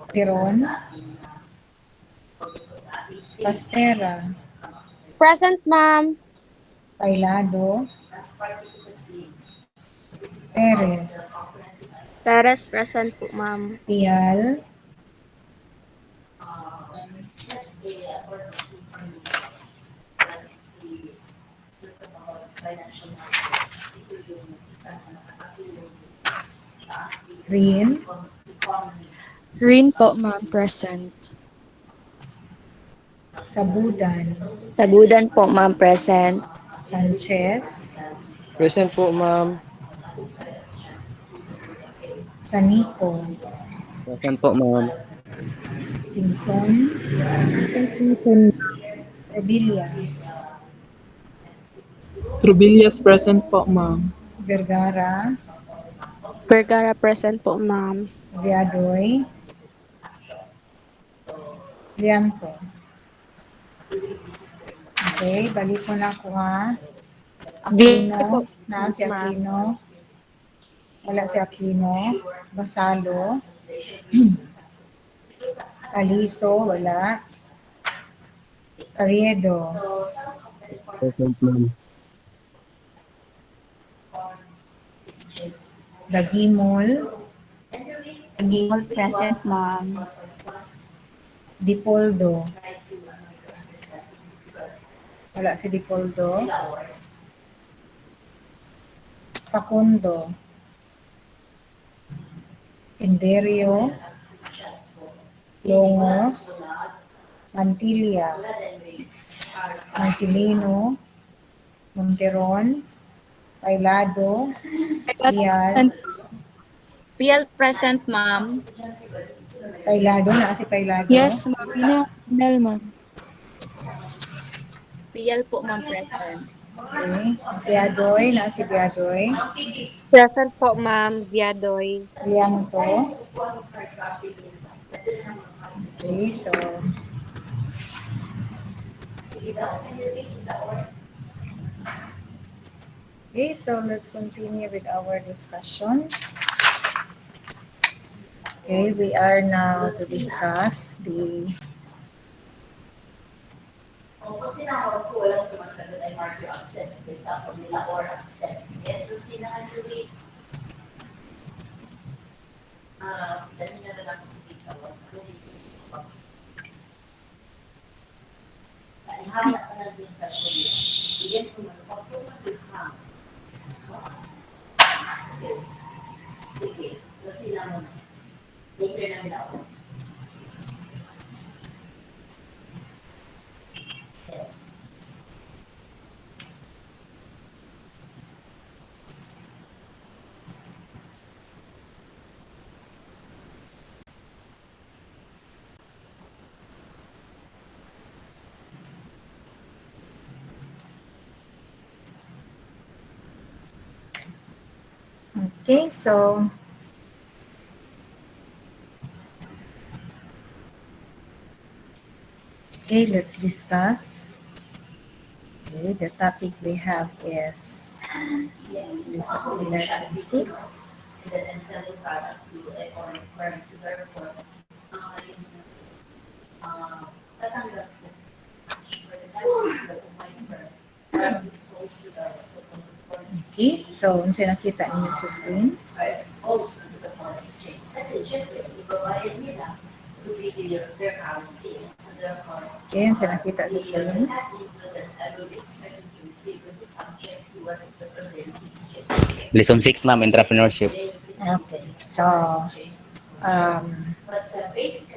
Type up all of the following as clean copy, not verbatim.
Tiron, Pastera, Present, ma'am. Pailado, Perez, Perez, present po, ma'am. Pial, Green, Rin po, ma'am, present. Sabudan, Sabudan po, ma'am, present. Sanchez, Present po, ma'am. Sanico, Present po, ma'am. Simpson, Present. Robilias, Trubillas present po, ma'am. Vergara, Vergara, present po, ma'am. Viadoy, Lianto. Okay, balik ko na ko ha. Aquino, na si Aquino. Wala si Aquino. Basalo. Aliso, wala. Carriedo. Present, ma'am. Dagimol. Gimol present, ma'am. Dipoldo. Wala si Dipoldo. Facundo. Inderio. Longos. Mantilla. Marcelino. Monteron. Pailado. Pial. Piel present, ma'am. Pailado, na si Pailado. Yes, ma'am. Email, ma'am. Piel po, ma'am, present. Okay. Biadoy, na si Biadoy. Present po, ma'am. Viadoy. Lianto. Okay, so let's continue with our discussion. Okay, we are now to discuss the okay, so let's discuss. Okay, the topic we have is lesson 6. Okay, so unsa nakita ninyo sa screen? Okay, unsa nakita sa screen? Lesson 6, ma'am, entrepreneurship. Okay, so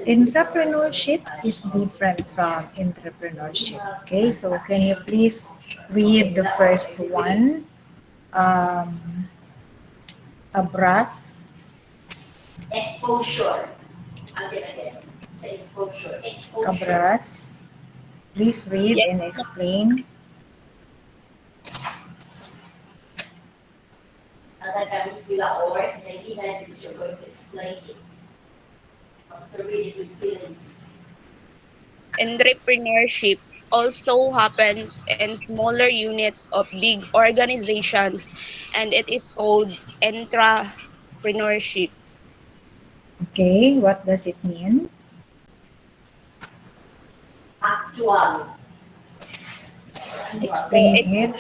entrepreneurship is different from entrepreneurship. Okay, so can you please read the first one? Abras. Exposure. Again. Exposure. Abras. Please read and explain. That means or maybe that because you're going to explain it. To read it with feelings. Entrepreneurship also happens in smaller units of big organizations, and it is called entrepreneurship. Okay, what does it mean? Actual. So, Explain it.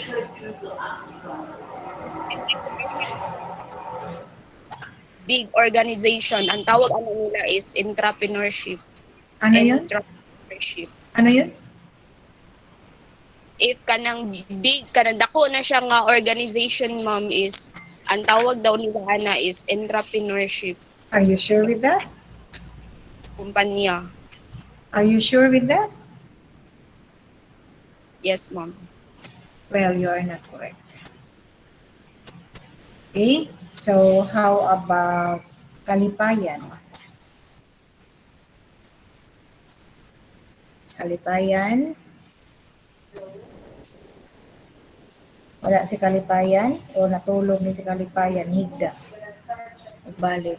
big organization. Ang tawag ano nila is entrepreneurship. Ano yun? Entrepreneurship. Ano yun? If kanang big, kanang dako na siya nga organization, ma'am, is, ang tawag daw nila ana is entrepreneurship. Are you sure with that? Kumpanya. Are you sure with that? Yes, ma'am. Well, you are not correct. Okay, so how about kalipayan? Kalipayan. Wala si kalipayan o natulog ni si kalipayan, higda. Balik.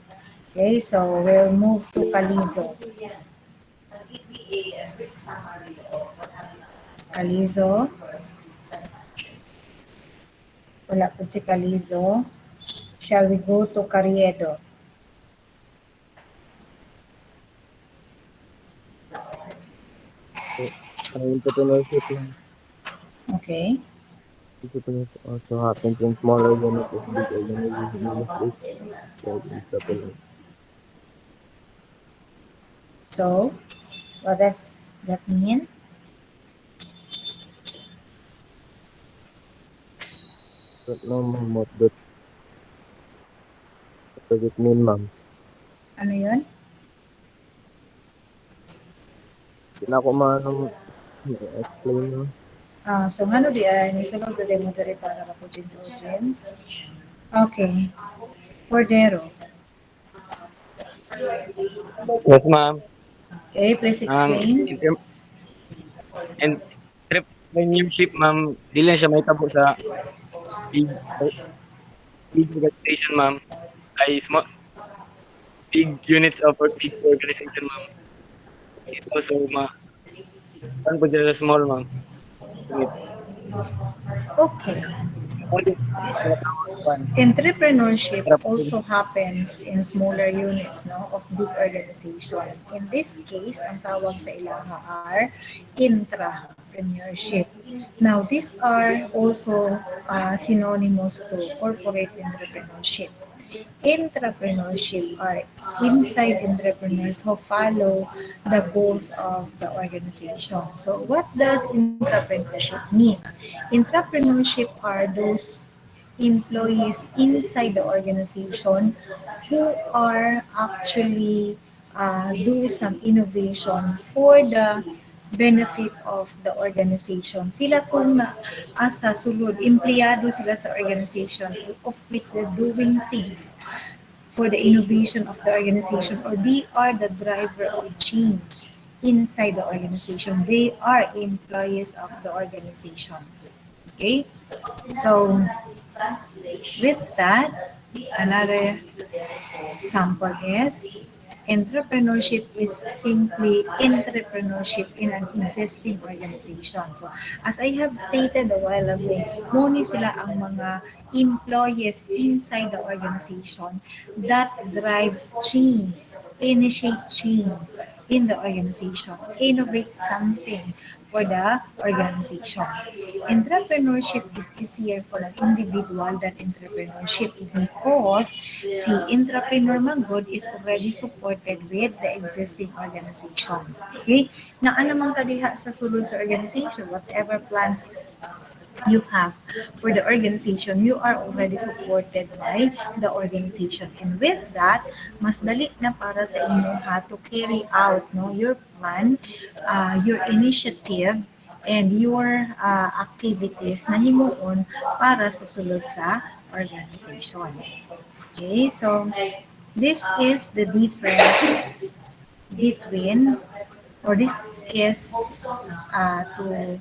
Okay, so we'll move to kalizo. Kalizo. Wala po si kalizo. Shall we go to karyedo? Entrepreneurship lang. Okay. Entrepreneurship also happens in smaller units of big organizations. Like entrepreneur. So, what does that mean? But no, ma'am, what does it mean, ma'am? Ano yun? Hindi na ako explain, ma'am. So, ano di ay, sunod na mo diri para po audience. Okay. Cordero. Yes, ma'am. Okay, please explain. Entrepreneurship, ma'am, di lang siya may tabo sa big, big organization, ma'am. Ay, small, big units of a big organization, ma'am. It's also, saan po siya sa small, ma'am? Unit. Okay. Only, Entrepreneurship also happens in smaller units, no, of big organization. In this case, ang tawag sa ilaha are intrapreneurship. Now, these are also synonymous to corporate entrepreneurship. Entrepreneurship are inside entrepreneurs who follow the goals of the organization. So what does entrepreneurship mean? Entrepreneurship are those employees inside the organization who are actually do some innovation for the benefit of the organization. Sila kung asa sulod, empleyado sila sa organization of which they're doing things for the innovation of the organization, or they are the driver of change inside the organization. They are employees of the organization. Okay? So, with that, another example is entrepreneurship is simply entrepreneurship in an existing organization. So, as I have stated a while ago, muni sila ang mga employees inside the organization that drives change, initiate change in the organization, innovate something for the organization. Entrepreneurship is easier for an individual than entrepreneurship because si entrepreneur man good is already supported with the existing organization. Okay? Na ano man kadiha sa sulod sa organization, whatever plans you have for the organization, you are already supported by the organization. And with that, mas dali na para sa inyo to carry out your plan, your initiative, and your activities na himuon para sa sulod sa organization. Okay, so this is the difference between, or this is to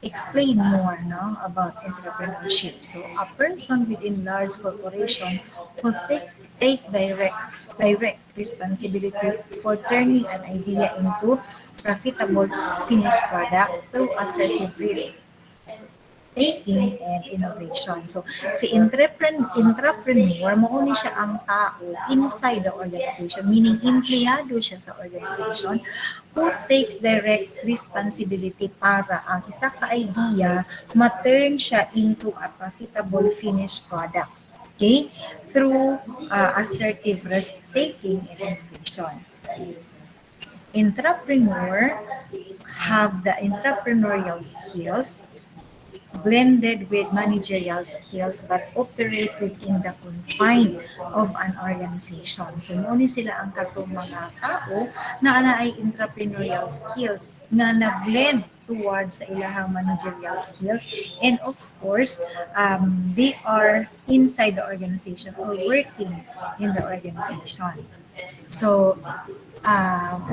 explain more about entrepreneurship. So a person within large corporation who take direct responsibility for turning an idea into profitable finished product through assertive risk taking and innovation. So, si entrepreneur, mauni siya ang tao inside the organization, meaning empleyado siya sa organization who takes direct responsibility para ang isa ka idea ma-turn siya into a profitable finished product. Okay? Through assertive risk-taking and innovation. Entrepreneur have the entrepreneurial skills blended with managerial skills but operate within the confine of an organization. So, muna sila ang katong mga tao na ana ay entrepreneurial skills na na-blend towards sa ilahang managerial skills, and of course they are inside the organization or working in the organization. So,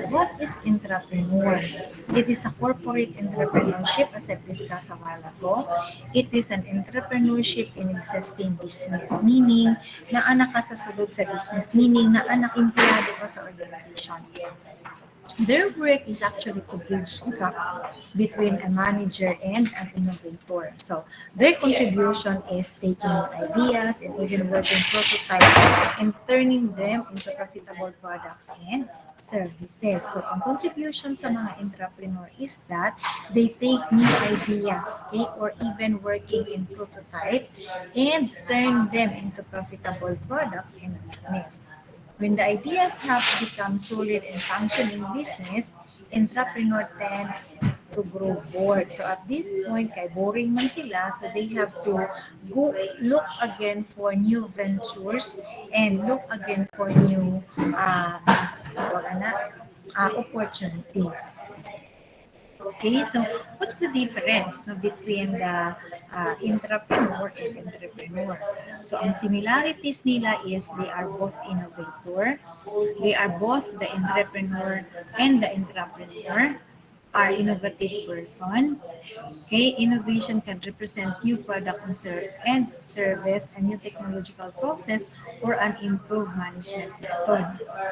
what is entrepreneur? It is a corporate entrepreneurship, as I've discussed a while ago. It is an entrepreneurship in existing business, meaning na anak ka sa sulod sa business, meaning na anak empleyado ka sa organization. Their work is actually to bridge the gap between a manager and an innovator. So their contribution is taking ideas and even working prototypes and turning them into profitable products and services. So ang contribution sa mga entrepreneur is that they take new ideas, okay, or even working in prototype and turn them into profitable products and business. When the ideas have become solid and functioning business, entrepreneur tends to grow bored. So at this point, kay boring man sila, so they have to go look again for new ventures and look again for new opportunities. Okay, so what's the difference no, between the entrepreneur and entrepreneur? So ang similarities nila is they are both innovator, they are both the entrepreneur and the entrepreneur are innovative person. Okay, innovation can represent new product and service, a new technological process, or an improved management method.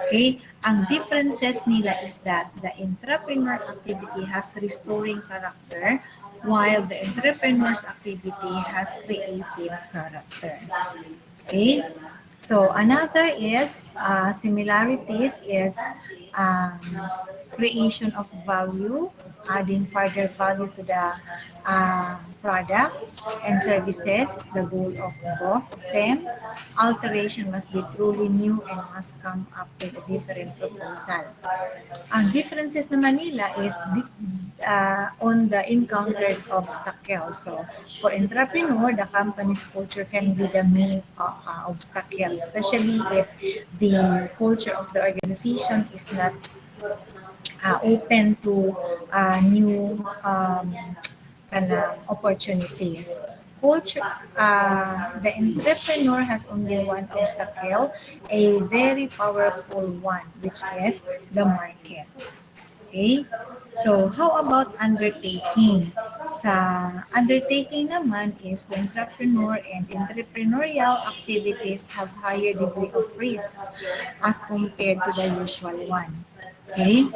Okay, ang differences nila is that the entrepreneur activity has restoring character, while the entrepreneur's activity has creative character. Okay, so another is similarities is um, creation of value, adding further value to the product and services is the goal of both of them. Alteration must be truly new and must come up with a different proposal. Ang differences naman nila is on the encountered obstacles. So, for entrepreneur, the company's culture can be the main obstacle, especially if the culture of the organization is not open to new opportunities. Culture, the entrepreneur has only one obstacle, a very powerful one, which is the market. Okay? So, how about undertaking? Sa undertaking naman is the entrepreneur and entrepreneurial activities have higher degree of risk as compared to the usual one. Okay?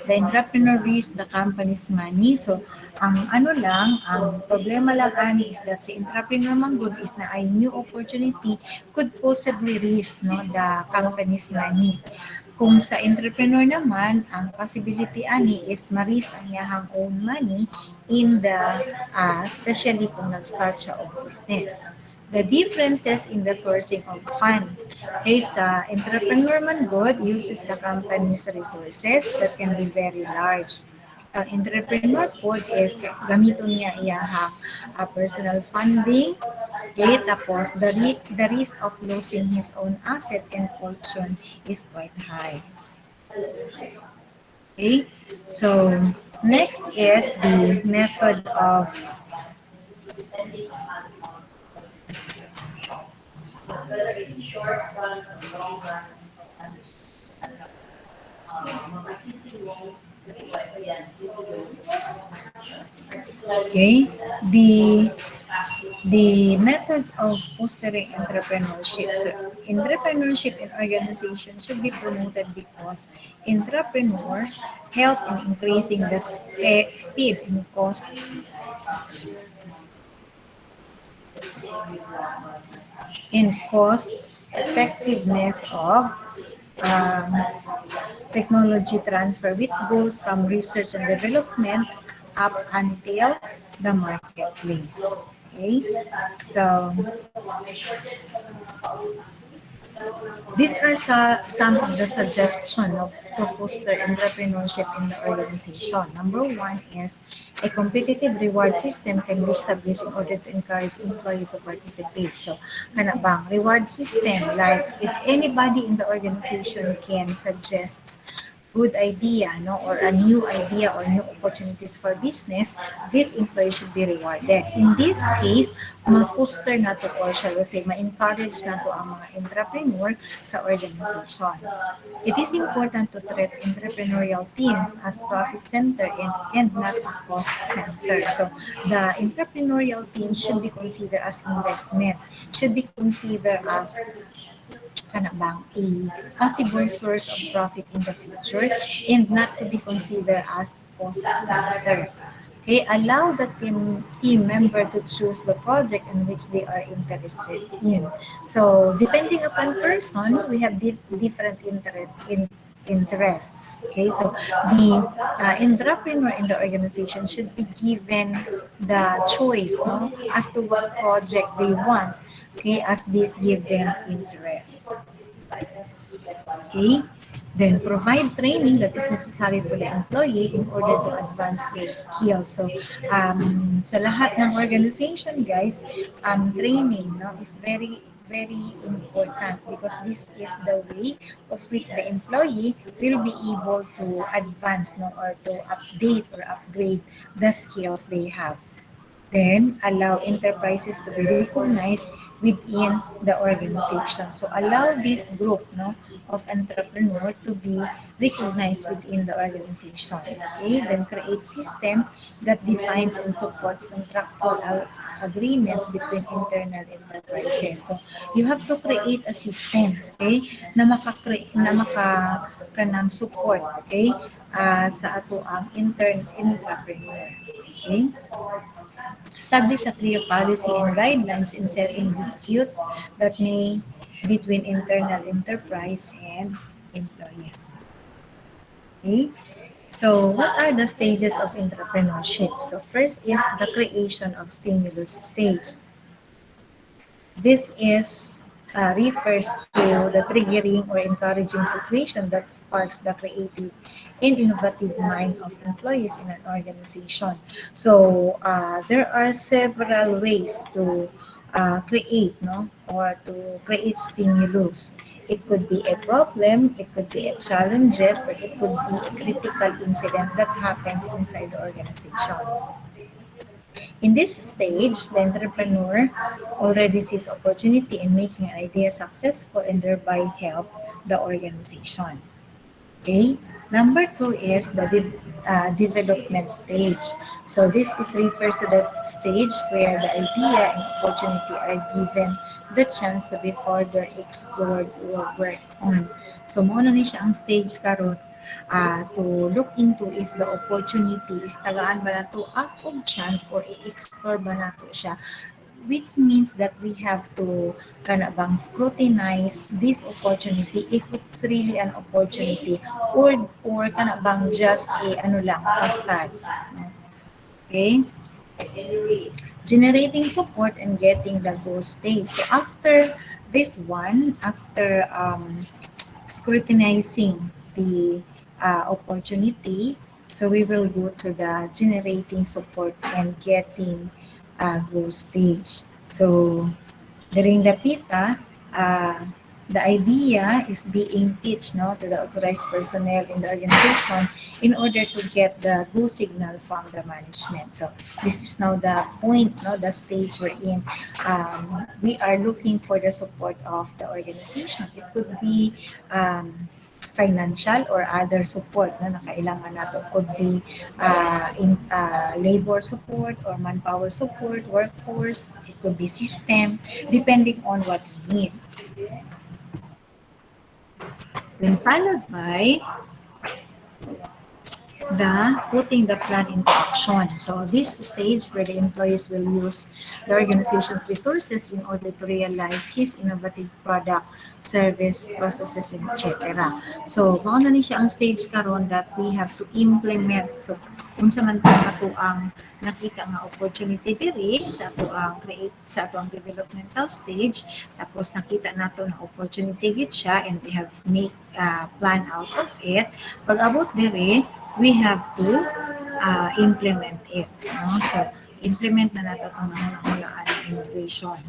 The entrepreneur risks the company's money. So, ang problema lang ani is that si entrepreneur man good if na ay new opportunity could possibly risk no the company's money. Kung sa entrepreneur naman, ang possibility ani is ma-risk ang iyahang own money in the especially kung nag-start siya og business. The differences in the sourcing of fund. Okay, sa entrepreneur man good uses the company's resources that can be very large. Ang entrepreneur po is gamiton niya iyahang personal funding. Okay, tapos the risk of losing his own asset and fortune is quite high. Okay, so next is the method of okay, the methods of fostering entrepreneurship. So, entrepreneurship in organizations should be promoted because entrepreneurs help in increasing the speed and costs and cost effectiveness of um, technology transfer, which goes from research and development up until the marketplace. Okay, so these are some of the suggestions to foster entrepreneurship in the organization. Number one is a competitive reward system can be established in order to encourage employees to participate. So, kana bang reward system, like if anybody in the organization can suggest good idea, no, or a new idea or new opportunities for business, this employee should be rewarded. In this case, ma-foster na to or shall we say, ma-encourage na to ang mga entrepreneur sa organization. It is important to treat entrepreneurial teams as profit center and not a cost center. So the entrepreneurial team should be considered as investment, should be considered as kana bang a possible source of profit in the future and not to be considered as cost center. Okay, allow the team member to choose the project in which they are interested in. So, depending upon person, we have different interests. Okay, so the entrepreneur in the organization should be given the choice, no, as to what project they want. Okay, as this give them interest. Okay? Then provide training that is necessary for the employee in order to advance their skills. So, sa lahat ng organization, guys, training, no, is very very important because this is the way of which the employee will be able to advance, no, or to update or upgrade the skills they have. Then allow enterprises to be recognized within the organization. So allow this group, no, of entrepreneur to be recognized within the organization. Okay, then create system that defines and supports contractual agreements between internal enterprises. So you have to create a system, okay, na kanang support, okay, sa ato ang entrepreneur. Okay? Establish a clear policy and guidelines in settling disputes that may between internal enterprise and employees. Okay? So, what are the stages of entrepreneurship? So, first is the creation of stimulus stage. This is refers to the triggering or encouraging situation that sparks the creative and innovative mind of employees in an organization. So there are several ways to create, no, or to create stimulus. It could be a problem, it could be a challenges, or it could be a critical incident that happens inside the organization. In this stage, the entrepreneur already sees opportunity in making an idea successful and thereby help the organization. Okay. Number two is the development stage. So this is refers to the stage where the idea and opportunity are given the chance to be further explored or worked on. So mo na ni siya ang stage karon to look into if the opportunity is tagaan ba nato akong chance or i-explore ba nato siya, which means that we have to kana bang scrutinize this opportunity if it's really an opportunity or kana bang just a ano lang facades. Okay, generating support and getting the goal stage. So after this one, after scrutinizing the opportunity, so we will go to the generating support and getting goal stage. So during the PITA, the idea is being pitched, no, to the authorized personnel in the organization in order to get the go signal from the management. So this is now the point, no, the stage we're in. We are looking for the support of the organization. It could be financial or other support na nakailangan nato, could be labor support or manpower support, workforce, it could be system, depending on what we need. Then followed by the putting the plan into action. So this stage where the employees will use the organization's resources in order to realize his innovative product, service, processes, and etc. So mao na ni siya ang stage karon that we have to implement. So unsa man ta ato ang nakita nga opportunity diri sa ato ang create sa ato ang developmental stage, tapos nakita nato na opportunity gid siya and we have make plan out of it. Pag abot diri, we have to implement it. No? So, implement na nato itong nahulaan na innovation.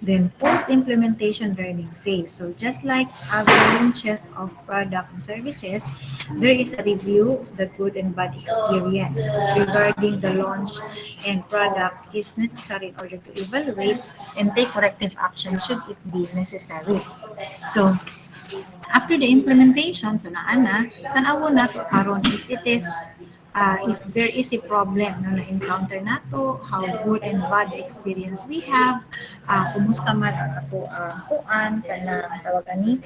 Then, post-implementation learning phase. So, just like other launches of product and services, there is a review of the good and bad experience regarding the launch and product is necessary in order to evaluate and take corrective action should it be necessary. So, after the implementation, so naana, tanawo na to karon if it is if there is a problem na na-encounter nato, how good and bad experience we have, kumusta man ang ato kuan kana tawag ani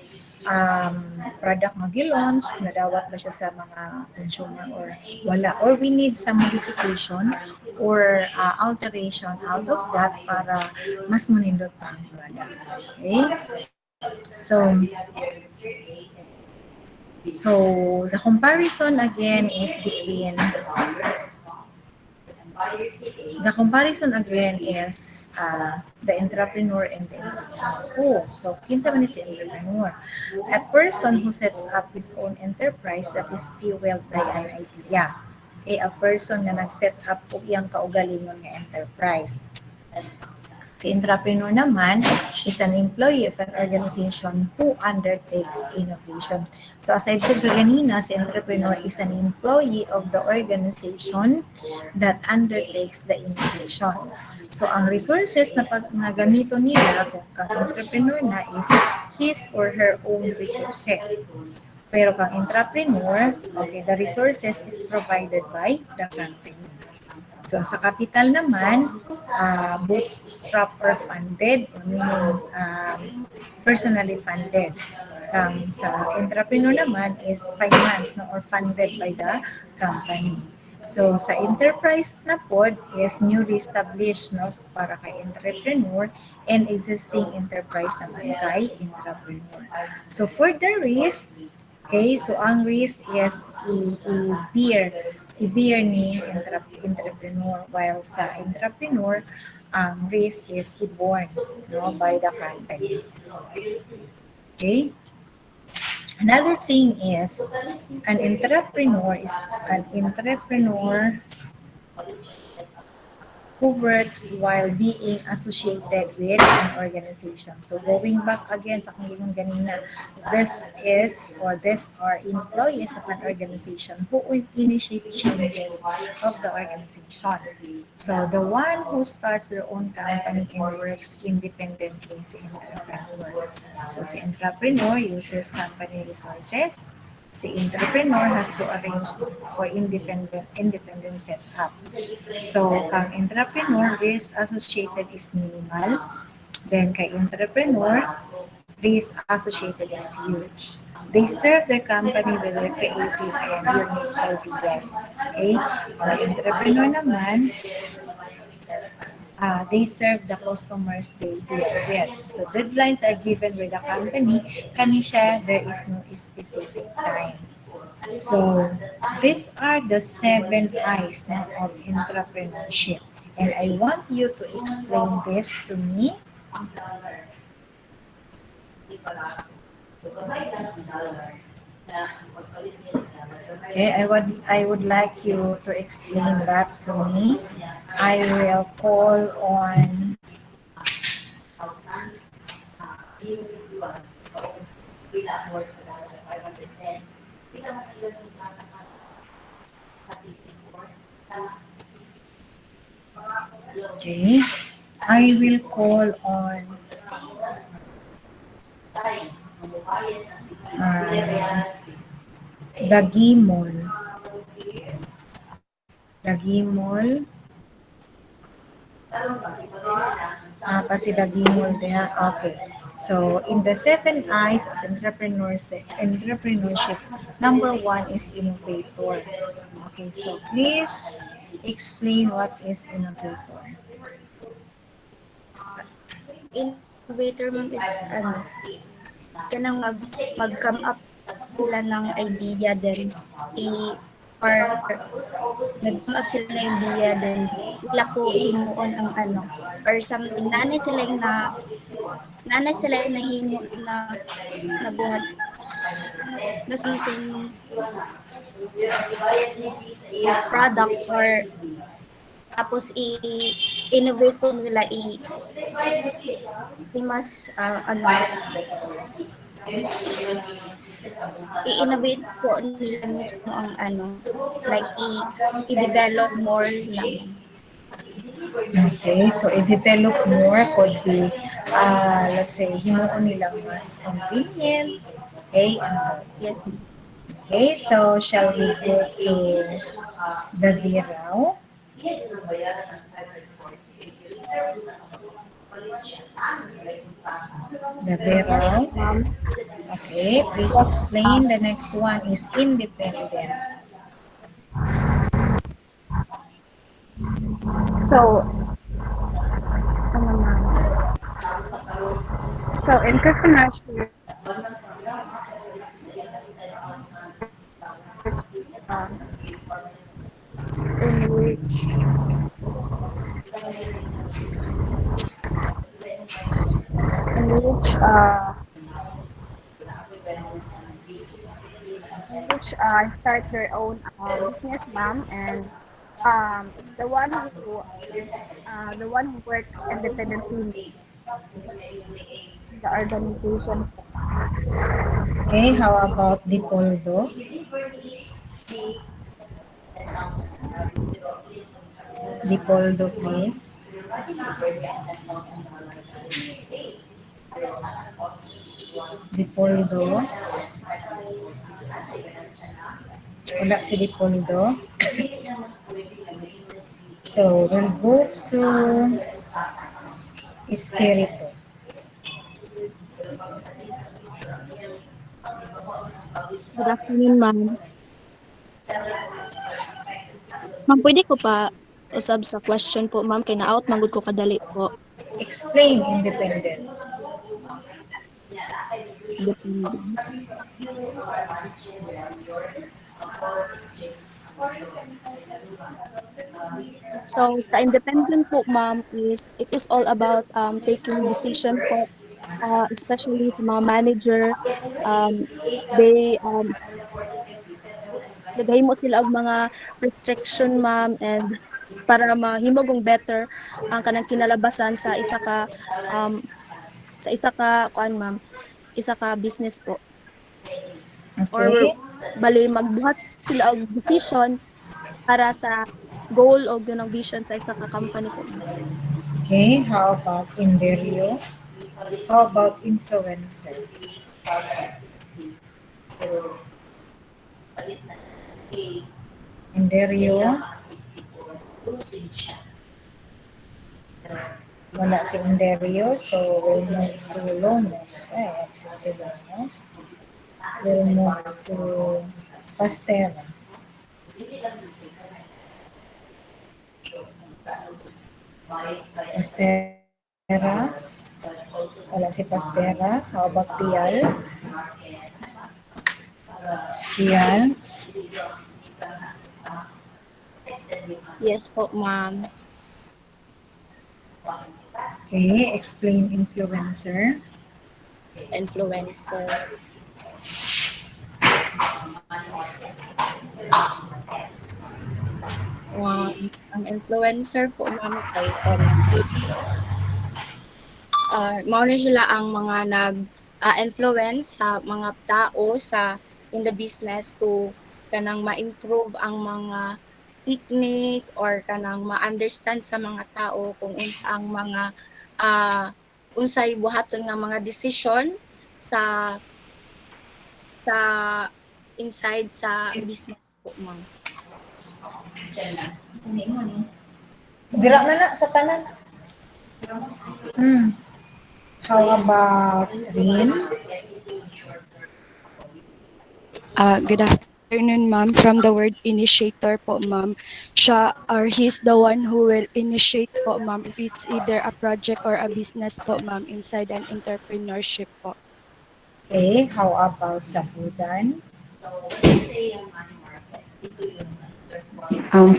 product nga gi-launch, nadawat ba siya sa mga consumer or wala, or we need some modification or alteration out of that para mas manindot pa ang product. Okay? So the comparison again is between the entrepreneur and the entrepreneur. Oh, so kinsa man ni si entrepreneur? A person who sets up his own enterprise that is fueled by an idea. Okay, a person na nag-set up og iyang kaugalingon nga enterprise. Si entrepreneur naman is an employee of an organization who undertakes innovation. So as I've said kanina, si entrepreneur is an employee of the organization that undertakes the innovation. So ang resources na pag nagamito nila kung kang entrepreneur na is his or her own resources. Pero kang entrepreneur, okay, the resources is provided by the company. So sa capital naman, bootstrap or funded, meaning personally funded. Sa entrepreneur naman is financed or funded by the company. So sa enterprise na pod is newly established para kay entrepreneur and existing enterprise naman kay entrepreneur. So for the risk, okay, so ang risk is i-bear ni entrepreneur, while sa entrepreneur, ang risk is i-borne by the company. Okay? Another thing is, an entrepreneur who works while being associated with an organization. So going back again sa kung yung ganina, these are employees of an organization who will initiate changes of the organization. So the one who starts their own company and works independently is entrepreneur. So si entrepreneur uses company resources. Si entrepreneur has to arrange for independent setup. So, kang entrepreneur, risk associated is minimal. Then, kay entrepreneur, risk associated is huge. They serve their company with their creative and unique ideas. Okay? So, entrepreneur naman, they serve the customers they deal with. So, deadlines are given by the company. Kanisha, there is no specific time. So, these are the 7 I's of entrepreneurship. And I want you to explain this to me. Okay, I would like you to explain that to me. I will call on Okay, I will call on Dagimol. Si Dagimol there. Okay. So, in the 7 I's of entrepreneurship, number 1 is innovator. Okay, so please explain what is innovator. Innovator, ma'am, is kanang mag-come up sila ng idea then or nag-come up sila ng idea then wala ko himuon ang or something nanay sila yung nahimo na nabuhat na something products or tapos i-innovate po nila i-mas i-innovate po nila mismo ang like i-develop more lamang. Okay, so i-develop more could be, let's say, himuon nilang mas convenient, okay, and so on. Yes. Okay, so shall we go to the Virao? The Virao. Ma'am. Okay, please explain. The next one is independent. So, ma'am? So, entrepreneurship, in which, in which, uh, start their own business, ma'am, and the one who works independently in the organization. Okay, how about Dipoldo? Dipoldo, please. Dipoldo. Wala si Dipoldo. So, we'll go to Espiritu. Good afternoon, ma'am. Ma'am, pwede ko pa usab sa question po, ma'am, kay na-out manggod ko kadali po. Explain independent. Depende. So, sa independent po, ma'am, it is all about taking decision po, especially sa mga manager. Um, they nagahimo sila og mga restriction, ma'am, and para mahimog better ang kanang kinalabasan um sa isa ka kuan, ma'am, isa ka business po, or Okay. bali magbuhat sila og decision para sa goal o ganang vision sa isa ka company po, ma'am. Okay, how about Inderio? How about influencer? Inderio? Wala si Inderio, so we'll move to Lomos. Ay, absent si Lomos. We'll move to Pastera. Pastera. Wala si Pastera. How about Pial? Pial. Yes po, ma'am. Okay, explain influencer. Influencer. Ang influencer po, ma'am, kay mao na sila ang mga nag-influence sa mga tao in the business to kanang ma-improve ang mga technique or kanang ma-understand sa mga tao kung unsa ang mga unsay buhaton nga mga decision sa sa inside sa business po, ma'am. Dira na na sa tanan. How about Rin? Good afternoon. Afternoon, ma'am. From the word initiator po, ma'am. Siya or he's the one who will initiate po, ma'am. If it's either a project or a business po, ma'am, inside an entrepreneurship po. Okay, how about sabudan?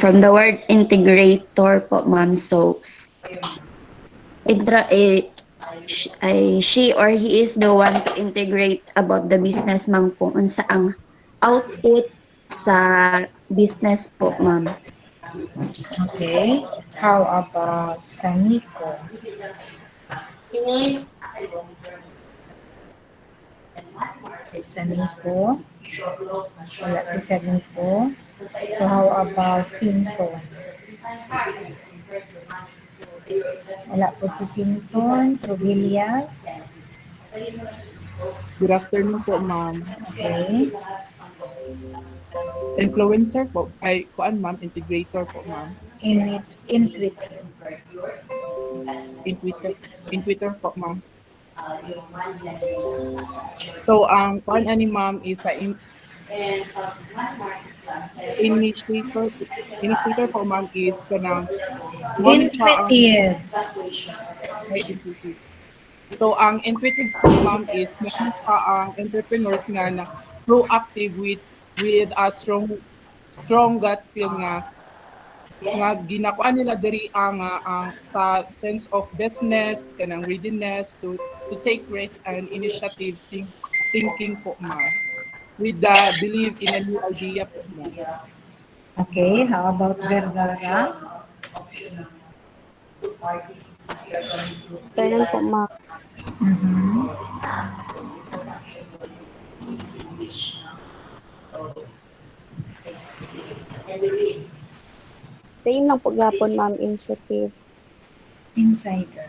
From the word integrator po, ma'am. So, intra, she or he is the one to integrate about the business, ma'am, kung unsa ang output sa business po, ma'am. Okay, how about saniko? Okay, saniko. Wala si saniko. So how about Simpson? Wala po si Simpson. Trubillas. Good afternoon po, ma'am. Okay. Influencer po. Ay, kuan ma'am, integrator po, ma'am. Intuitive. In Twitter po, ma'am. So, ang kuan ani ma'am is sa initiator. Initiator po, ma'am, is kanang mo ni siya ang Intuitive. ay intuitive. So, ang intuitive po, ma'am, is mo ni siya ang entrepreneurs nga na proactive with a strong gut feel nga ginakuan nila diri ang sa sense of business kanang readiness to take risk and initiative thinking po, ma'am, with the believe in a new idea po, ma'am. Okay, how about Vergara? Afternoon po, ma'am. Mhm. Same lang po gapon, ma'am, initiative. Insider.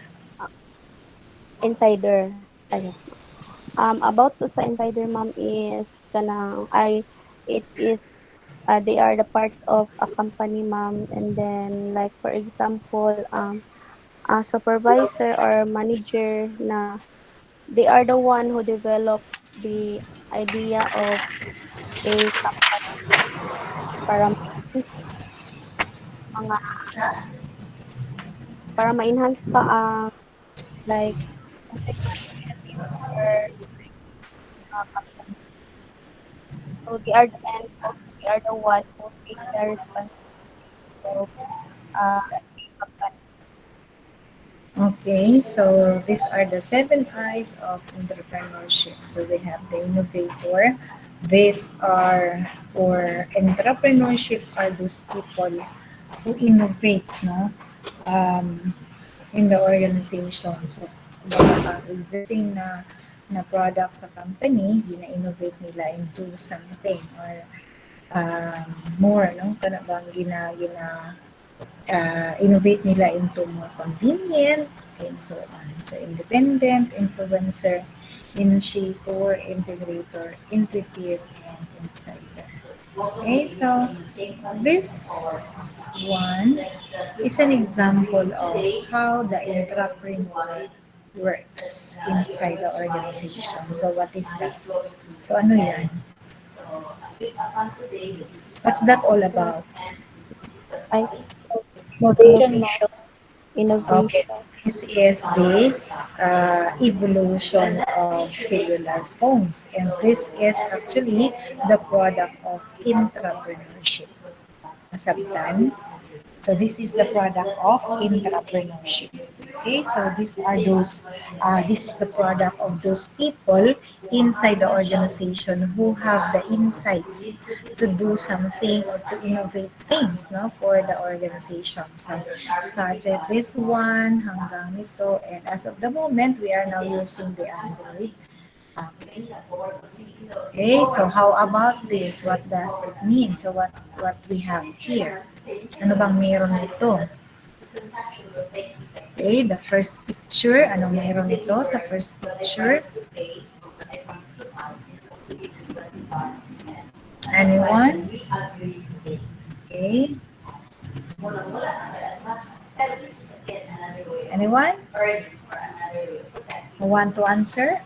Insider. Ay, yes, ma'am. About to sa insider, ma'am, is kanang it is they are the part of a company, ma'am, and then like for example, a supervisor or manager na they are the one who develop the idea of a company para mga para ma-enhance pa ang like or company. So they are the and also they are the one who take the responsibility of company. Okay, so these are the seven eyes of entrepreneurship. So we have the innovator. These are, or entrepreneurship are those people who innovate, no? In the organization. So, kumbaga, existing na product sa company, gina-innovate nila into something or more, no? Kana bang innovate nila into more convenient and so on. So, independent, influencer, initiator, integrator, intuitive, and insider. Okay, so this one is an example of how the entrepreneur works inside the organization. So what is that? So ano yan? What's that all about? I Innovation, ma'am. innovation. Okay, Innovation. this is the evolution of cellular phones, and this is actually the product of entrepreneurship. Masabtan. So this is the product of entrepreneurship. Okay, so this is the product of those people inside the organization who have the insights to do something or to innovate things, no, for the organization. So started this one hanggang nito, and as of the moment, we are now using the Android. Okay. Okay, so how about this? What does it mean? So what we have here? Ano bang meron nito? Okay, the first picture, ano meron nito sa first picture? Anyone? Okay. Anyone? Who want to answer?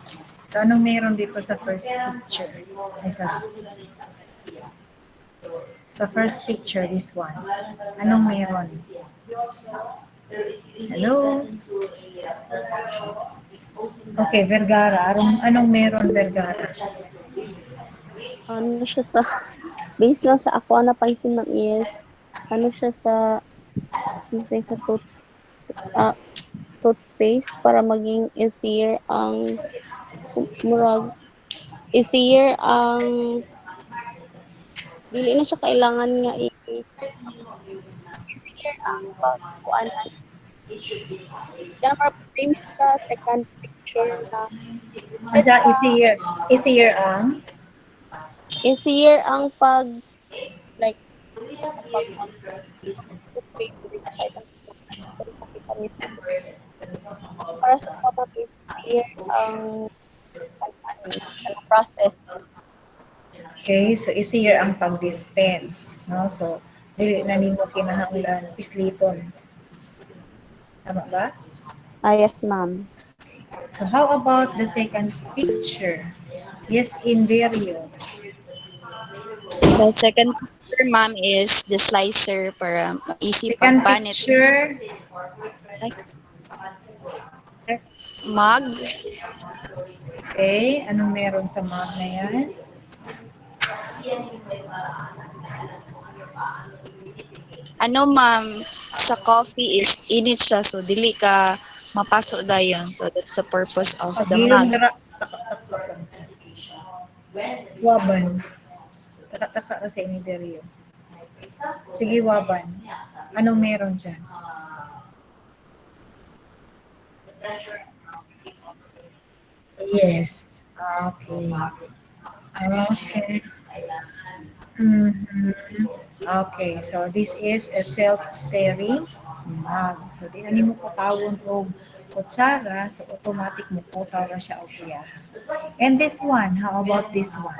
So anong meron dito sa first picture? Ay, sorry. Sa first picture, this one. Anong meron? Hello? Okay, Vergara. Anong meron, Vergara? Ano siya sa base lang sa ako ang napansin ma'am is ano siya sa something sa ah, toothpaste para maging easier ang murag easier ang dili na siya kailangan nga easier ang pagkuan yan para frame sa second picture na instead Asa, sa easier ang? easier ang pag like sa pag mag toothpaste dili na kailangan pero pakita mismo para sa mga easier ang process. Okay, so easier ang pag-dispense, no? So, dili na nimo kinahanglan pisliton. Tama ba? Ah, yes, ma'am. So, how about the second picture? Yes, in video. Sa second picture, ma'am, is the slicer para easy Second pagpanit. picture, Like, Mug. okay, anong meron sa mug na yan? Ano, ma'am, sa coffee is init siya, so dili ka mapaso dayon. So that's the purpose of the Pagilom mug. dira, waban. Taka-taka na sa inideryo. Sige, waban. Anong meron dyan? Yes. Okay. Okay. Mhm. Okay, so this is a self-stirring mug. So, di na nimo kutawon og kutsara, so automatic mo kutaw na siya og kuya. And this one, how about this one?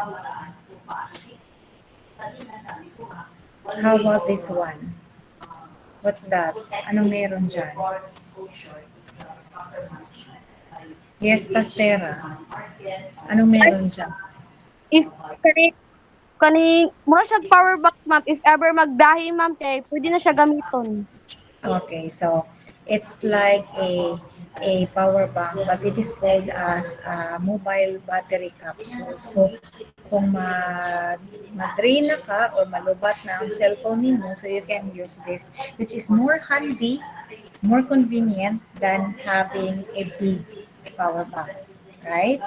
How about this one? What's that? Anong meron dyan? Yes, pastera. Anong meron dyan? if kani kani mura siya power bank ma'am if ever magbiyahe ma'am kay pwede na siya gamiton. Okay, so it's like a power bank, but it is called as a mobile battery capsule. So, kung ma-drain na ka or malubat na ang cellphone mo, so you can use this, which is more handy, more convenient than having a big power bank, right?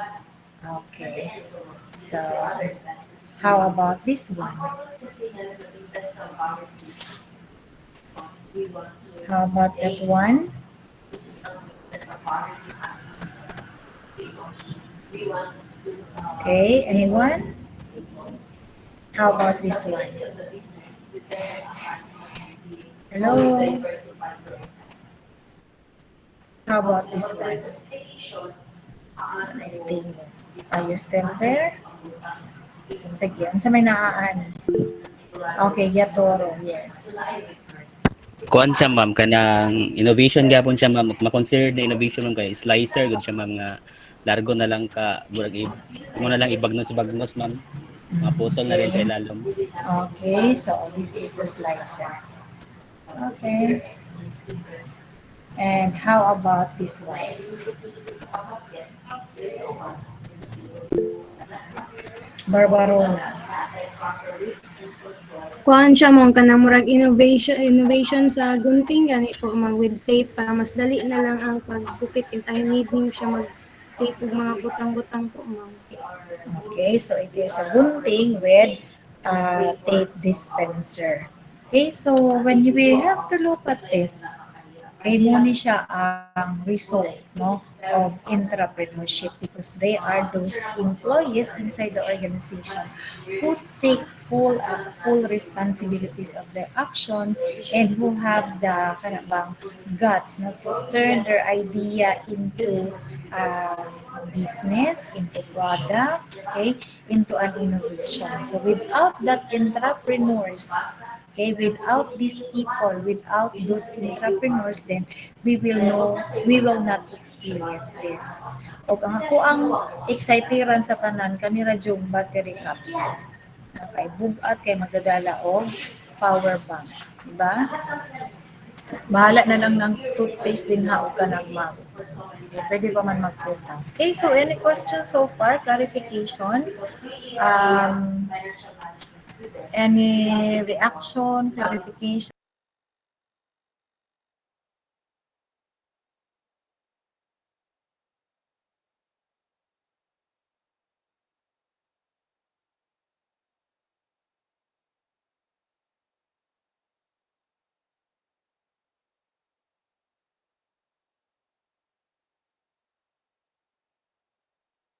Okay. So, how about this one? How about that one? Okay, anyone? How about this one? Hello? How about this one? Anything? Are you still there? Sige, ang sa may naaan. Okay, Yatoro, yes. Kuan siya ma'am kanang innovation gyapon siya ma'am ma-consider na innovation ma'am kay slicer gud siya ma'am nga largo na lang ka murag imo na lang ibagnos ma'am maputol na rin kay lalom. Okay, so this is the slicer. Okay. And how about this one? Barbarona. Kuhaan siya mo kanang murag innovation sa gunting gani po ma'am with tape para mas dali na lang ang paggupit intahin need nimo siya mag tape og mga butang-butang po ma'am. Okay, so it is a gunting with a tape dispenser. Okay, so when we have to look at this, kay mo ni siya ang result no of entrepreneurship because they are those employees inside the organization who take full responsibilities of their action and who have the kana bang guts na to turn their idea into business, into product, okay, into an innovation. So without that entrepreneurs, okay, without these people, without those entrepreneurs, then we will not experience this. O kung ako ang exciteran sa tanan, kanira jung battery capsule. kay bugat kay magdadala og power bank, di ba? Bahala na lang ng toothpaste din ha o ka ng mug. Okay, pwede pa man magputang. Okay, so any questions so far? Clarification? Um, any reaction, clarification?